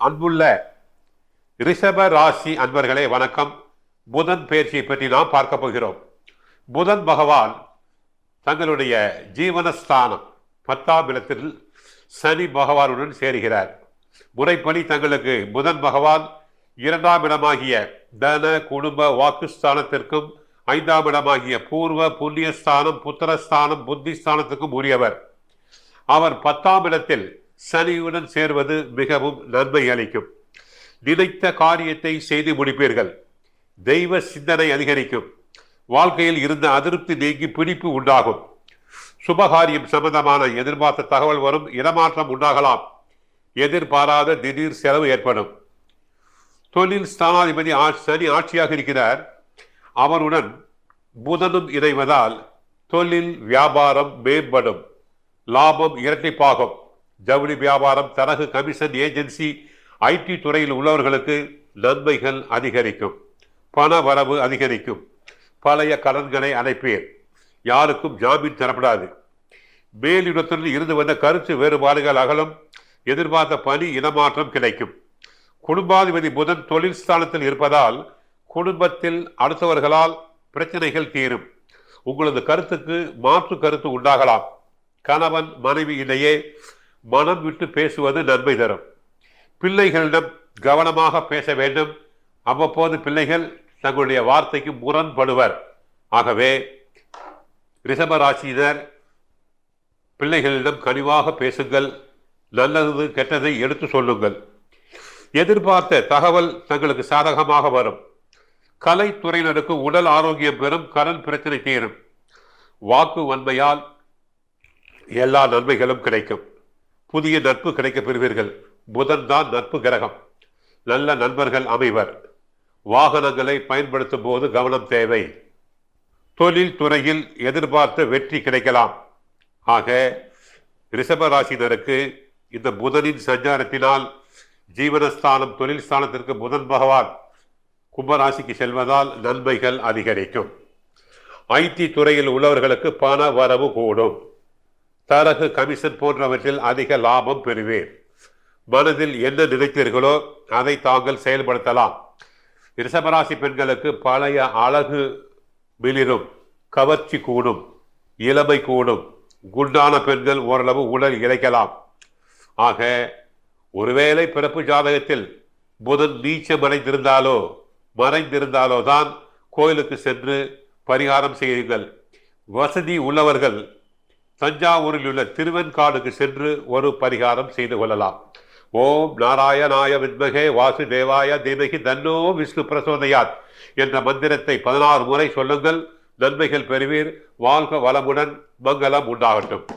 அன்புள்ள ரிஷப ராசி அன்பர்களே வணக்கம். புதன் பயிற்சியை பற்றி நாம் பார்க்க போகிறோம். புதன் பகவான் தங்களுடைய ஜீவனஸ்தானம் 10ஆம் இடத்தில் சனி பகவானுடன் சேருகிறார். முறைப்படி தங்களுக்கு புதன் பகவான் 2ஆம் இடமாகிய தன குடும்ப வாக்குஸ்தானத்திற்கும் 5ஆம் இடமாகிய பூர்வ புண்ணியஸ்தானம் புத்திரஸ்தானம் புத்திஸ்தானத்துக்கும் உரியவர். அவர் 10ஆம் இடத்தில் சனியுடன் சேர்வது மிகவும் நன்மை அளிக்கும். நினைத்த காரியத்தை செய்து முடிப்பீர்கள். தெய்வ சிந்தனை அதிகரிக்கும். வாழ்க்கையில் இருந்த அதிருப்தி நீங்கி பிடிப்பு உண்டாகும். சுபகாரியம் சம்பந்தமான எதிர்பார்த்த தகவல் வரும். இடமாற்றம் உண்டாகலாம். எதிர்பாராத திடீர் செலவு ஏற்படும். தொழில் ஸ்தானாதிபதி சனி ஆட்சியாக இருக்கிறார். அவருடன் புதனும் இணைவதால் தொழில் வியாபாரம் மேம்படும். லாபம் இரட்டிப்பாகும். ஜவுளி வியாபாரம், தரகு, கமிஷன், ஏஜென்சி, ஐடி துறையில் உள்ளவர்களுக்கு நன்மைகள் அதிகரிக்கும். பண வரவு அதிகரிக்கும். பழைய கடன்களை அடைப்பீர். யாருக்கும் ஜாமீன் தரப்படாது. மேலிடத்தில் இருந்து வந்த கருத்து வேறுபாடுகள் அகலும். எதிர்பார்த்த பணி இடமாற்றம் கிடைக்கும். குடும்பாதிபதி புதன் தொழில் ஸ்தானத்தில் இருப்பதால் குடும்பத்தில் அடுத்தவர்களால் பிரச்சனைகள் தீரும். உங்களது கருத்துக்கு மாற்று கருத்து உண்டாகலாம். கணவன் மனைவி இடையே மனம் விட்டு பேசுவது நன்மை தரும். பிள்ளைகளிடம் கவனமாக பேச வேண்டும். அவ்வப்போது பிள்ளைகள் தங்களுடைய வார்த்தைக்கு முரண்படுவர். ஆகவே ரிஷபராசியினர் பிள்ளைகளிடம் கனிவாக பேசுங்கள். நல்லது கெட்டதை எடுத்து சொல்லுங்கள். எதிர்பார்த்த தகவல் தங்களுக்கு சாதகமாக வரும். கலைத்துறையினருக்கு உடல் ஆரோக்கியம் பெறும். கடன் பிரச்சனை தீரும். வாக்கு வன்மையால் எல்லா நன்மைகளும் கிடைக்கும். புதிய நட்பு கிடைக்கப் பெறுவீர்கள். புதன் தான் நட்பு கிரகம். நல்ல நண்பர்கள் அமைவர். வாகனங்களை பயன்படுத்தும் போது கவனம் தேவை. தொழில் துறையில் எதிர்பார்த்த வெற்றி கிடைக்கலாம். ஆக ரிஷபராசினருக்கு இந்த புதனின் சஞ்சாரத்தினால் ஜீவனஸ்தானம் தொழில் ஸ்தானத்திற்கு புதன் பகவான் கும்பராசிக்கு செல்வதால் நன்மைகள் அதிகரிக்கும். ஐடி துறையில் உள்ளவர்களுக்கு பண வரவு கூடும். தரகு, கமிஷன் போன்றவற்றில் அதிக லாபம் பெறுவீர். மனதில் என்ன நினைத்தீர்களோ அதை தாங்கள் செயல்படுத்தலாம். ரிஷபராசி பெண்களுக்கு பழைய அழகு மிளிரும். கவர்ச்சி கூடும். இளமை கூடும். குண்டான பெண்கள் ஓரளவு உடல் இழைக்கலாம். ஆக ஒருவேளை பிறப்பு ஜாதகத்தில் புதன் மறைந்திருந்தாலோ தான் கோயிலுக்கு சென்று பரிகாரம் செய்யுங்கள். வசதி உள்ளவர்கள் தஞ்சாவூரில் உள்ள திருவெண்காடுக்கு சென்று ஒரு பரிகாரம் செய்து கொள்ளலாம். ஓம் நாராயணாய வித்மகே வாசுதேவாய தீமகி தன்னோ விஷ்ணு பிரசோதயாத் என்ற மந்திரத்தை 16 முறை சொல்லுங்கள். நன்மைகள் பெறுவீர். வாழ்க வளமுடன். மங்களம் உண்டாகட்டும்.